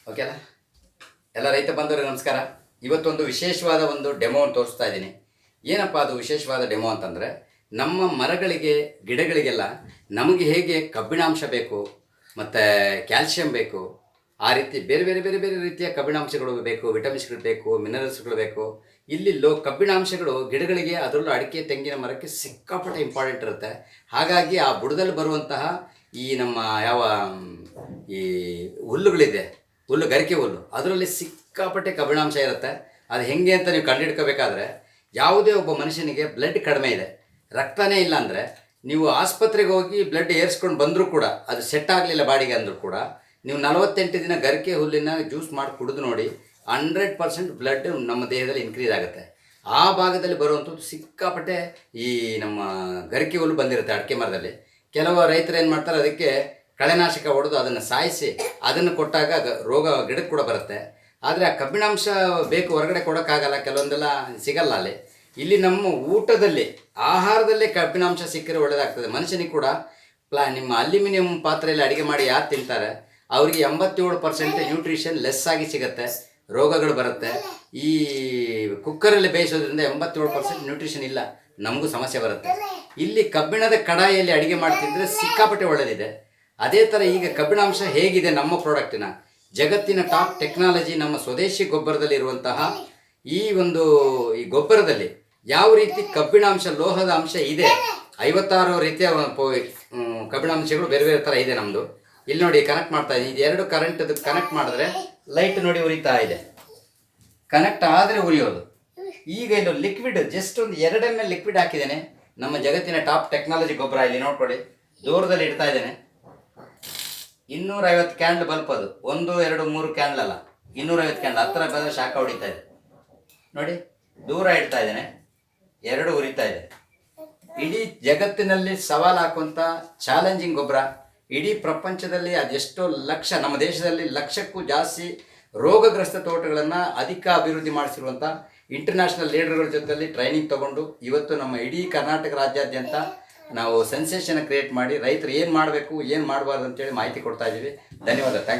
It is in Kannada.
ಓಕೆ ಅಲ್ಲ. ಎಲ್ಲ ರೈತ ಬಂಧುವರಿಗೆ ನಮಸ್ಕಾರ. ಇವತ್ತೊಂದು ವಿಶೇಷವಾದ ಒಂದು ಡೆಮೋವನ್ನು ತೋರಿಸ್ತಾ ಇದ್ದೀನಿ. ಏನಪ್ಪ ಅದು ವಿಶೇಷವಾದ ಡೆಮೋ ಅಂತಂದರೆ, ನಮ್ಮ ಮರಗಳಿಗೆ ಗಿಡಗಳಿಗೆಲ್ಲ ನಮಗೆ ಹೇಗೆ ಕಬ್ಬಿಣಾಂಶ ಬೇಕು ಮತ್ತು ಕ್ಯಾಲ್ಶಿಯಂ ಬೇಕು, ಆ ರೀತಿ ಬೇರೆ ಬೇರೆ ಬೇರೆ ಬೇರೆ ರೀತಿಯ ಕಬ್ಬಿಣಾಂಶಗಳು ಬೇಕು, ವಿಟಮಿನ್ಸ್ಗಳು ಬೇಕು, ಮಿನರಲ್ಸ್ಗಳು ಬೇಕು. ಇಲ್ಲಿ ಕಬ್ಬಿಣಾಂಶಗಳು ಗಿಡಗಳಿಗೆ, ಅದರಲ್ಲೂ ಅಡಿಕೆ ತೆಂಗಿನ ಮರಕ್ಕೆ ಸಿಕ್ಕಾಪಟ್ಟೆ ಇಂಪಾರ್ಟೆಂಟ್ ಇರುತ್ತೆ. ಹಾಗಾಗಿ ಆ ಬುಡದಲ್ಲಿ ಬರುವಂತಹ ಈ ನಮ್ಮ ಈ ಹುಲ್ಲುಗಳಿದೆ, ಗರಿಕೆ ಹುಲ್ಲು, ಅದರಲ್ಲಿ ಸಿಕ್ಕಾಪಟ್ಟೆ ಕಬ್ಬಿಣಾಂಶ ಇರುತ್ತೆ. ಅದು ಹೆಂಗೆ ಅಂತ ನೀವು ಕಂಡುಹಿಡ್ಕೋಬೇಕಾದ್ರೆ, ಯಾವುದೇ ಒಬ್ಬ ಮನುಷ್ಯನಿಗೆ ಬ್ಲಡ್ ಕಡಿಮೆ ಇದೆ, ರಕ್ತನೇ ಇಲ್ಲ ಅಂದರೆ, ನೀವು ಆಸ್ಪತ್ರೆಗೆ ಹೋಗಿ ಬ್ಲಡ್ ಏರಿಸ್ಕೊಂಡು ಬಂದರೂ ಕೂಡ ಅದು ಸೆಟ್ ಆಗಲಿಲ್ಲ ಬಾಡಿಗೆ ಅಂದರೂ ಕೂಡ, ನೀವು 48 ದಿನ ಗರಿಕೆ ಹುಲ್ಲಿನ ಜ್ಯೂಸ್ ಮಾಡಿ ಕುಡಿದು ನೋಡಿ, 100% ಬ್ಲಡ್ ನಮ್ಮ ದೇಹದಲ್ಲಿ ಇನ್ಕ್ರೀಸ್ ಆಗುತ್ತೆ. ಆ ಭಾಗದಲ್ಲಿ ಬರುವಂಥದ್ದು ಸಿಕ್ಕಾಪಟ್ಟೆ ಈ ನಮ್ಮ ಗರಿಕೆ ಹುಲ್ಲು ಬಂದಿರುತ್ತೆ ಅಡಿಕೆ ಮರದಲ್ಲಿ. ಕೆಲವು ರೈತರು ಏನು ಮಾಡ್ತಾರೆ, ಅದಕ್ಕೆ ಕಳೆನಾಶಕ ಹೊಡೆದು ಅದನ್ನು ಸಾಯಿಸಿ ಅದನ್ನು ಕೊಟ್ಟಾಗ ರೋಗ ಗಿಡಕ್ಕೆ ಕೂಡ ಬರುತ್ತೆ. ಆದರೆ ಆ ಕಬ್ಬಿಣಾಂಶ ಬೇಕು, ಹೊರಗಡೆ ಕೊಡೋಕ್ಕಾಗಲ್ಲ, ಕೆಲವೊಂದೆಲ್ಲ ಸಿಗಲ್ಲ ಅಲ್ಲಿ. ಇಲ್ಲಿ ನಮ್ಮ ಊಟದಲ್ಲಿ, ಆಹಾರದಲ್ಲೇ ಕಬ್ಬಿಣಾಂಶ ಸಿಕ್ಕರೆ ಒಳ್ಳೆಯದಾಗ್ತದೆ. ಮನುಷ್ಯನಿಗೆ ಕೂಡ ನಿಮ್ಮ ಅಲ್ಯೂಮಿನಿಯಂ ಪಾತ್ರೆಯಲ್ಲಿ ಅಡುಗೆ ಮಾಡಿ ಯಾರು ತಿಂತಾರೆ ಅವರಿಗೆ 87% ನ್ಯೂಟ್ರಿಷನ್ ಲೆಸ್ ಆಗಿ ಸಿಗುತ್ತೆ, ರೋಗಗಳು ಬರುತ್ತೆ. ಈ ಕುಕ್ಕರಲ್ಲಿ ಬೇಯಿಸೋದ್ರಿಂದ 87% ನ್ಯೂಟ್ರಿಷನ್ ಇಲ್ಲ, ನಮಗೂ ಸಮಸ್ಯೆ ಬರುತ್ತೆ. ಇಲ್ಲಿ ಕಬ್ಬಿಣದ ಕಡಾಯಿಯಲ್ಲಿ ಅಡುಗೆ ಮಾಡ್ತಿದ್ರೆ ಸಿಕ್ಕಾಪಟ್ಟೆ ಒಳ್ಳೆಯದಿದೆ. ಅದೇ ಥರ ಈಗ ಕಬ್ಬಿಣಾಂಶ ಹೇಗಿದೆ ನಮ್ಮ ಪ್ರಾಡಕ್ಟಿನ, ಜಗತ್ತಿನ ಟಾಪ್ ಟೆಕ್ನಾಲಜಿ ನಮ್ಮ ಸ್ವದೇಶಿ ಗೊಬ್ಬರದಲ್ಲಿ ಇರುವಂತಹ ಈ ಗೊಬ್ಬರದಲ್ಲಿ ಯಾವ ರೀತಿ ಕಬ್ಬಿಣಾಂಶ, ಲೋಹದ ಅಂಶ ಇದೆ, 56 ರೀತಿಯ ಕಬ್ಬಿಣಾಂಶಗಳು ಬೇರೆ ಬೇರೆ ಥರ ಇದೆ ನಮ್ಮದು. ಇಲ್ಲಿ ನೋಡಿ ಕನೆಕ್ಟ್ ಮಾಡ್ತಾ ಇದ್ದೀನಿ. ಇದು 2 ಕರೆಂಟ್ ಕನೆಕ್ಟ್ ಮಾಡಿದ್ರೆ ಲೈಟ್ ನೋಡಿ ಉರಿತಾ ಇದೆ, ಕನೆಕ್ಟ್ ಆದರೆ ಉರಿಯೋದು. ಈಗ ಇಲ್ಲಿ ಲಿಕ್ವಿಡ್, ಜಸ್ಟ್ ಒಂದು 2 ml ಲಿಕ್ವಿಡ್ ಹಾಕಿದ್ದೇನೆ. ನಮ್ಮ ಜಗತ್ತಿನ ಟಾಪ್ ಟೆಕ್ನಾಲಜಿ ಗೊಬ್ಬರ ಇಲ್ಲಿ ನೋಡ್ಕೊಳ್ಳಿ, ದೂರದಲ್ಲಿ ಇಡ್ತಾ ಇದ್ದೇನೆ. 250 ಕ್ಯಾಂಡಲ್ ಬಲ್ಪ್, ಅದು 1 2 3 ಕ್ಯಾಂಡಲ್ ಅಲ್ಲ, 250 ಕ್ಯಾಂಡಲ್. ಹತ್ತಿರ ಬಂದರೆ ಶಾಖ ಹೊಡಿತಾ ಇದೆ ನೋಡಿ, ದೂರ ಇಡ್ತಾ ಇದ್ದೇನೆ, 2 ಉರಿತಾ ಇದೆ. ಇಡೀ ಜಗತ್ತಿನಲ್ಲಿ ಸವಾಲು ಹಾಕುವಂಥ ಚಾಲೆಂಜಿಂಗ್ ಗೊಬ್ಬರ. ಇಡೀ ಪ್ರಪಂಚದಲ್ಲಿ ಅದೆಷ್ಟೋ ಲಕ್ಷ, ನಮ್ಮ ದೇಶದಲ್ಲಿ 1,00,000ಕ್ಕೂ ಜಾಸ್ತಿ ರೋಗಗ್ರಸ್ತ ತೋಟಗಳನ್ನು ಅಧಿಕ ಅಭಿವೃದ್ಧಿ ಮಾಡಿಸಿರುವಂಥ ಇಂಟರ್ನ್ಯಾಷನಲ್ ಲೀಡರ್ಗಳ ಜೊತೆಯಲ್ಲಿ ಟ್ರೈನಿಂಗ್ ತೊಗೊಂಡು ಇವತ್ತು ನಮ್ಮ ಇಡೀ ಕರ್ನಾಟಕ ರಾಜ್ಯಾದ್ಯಂತ ನಾವು ಸೆನ್ಸೇಷನ್ ಕ್ರಿಯೇಟ್ ಮಾಡಿ ರೈತರು ಏನು ಮಾಡಬೇಕು, ಏನು ಮಾಡಬಾರ್ದು ಅಂತೇಳಿ ಮಾಹಿತಿ ಕೊಡ್ತಾ ಇದ್ದೀವಿ. ಧನ್ಯವಾದ, ಥ್ಯಾಂಕ್ ಯು.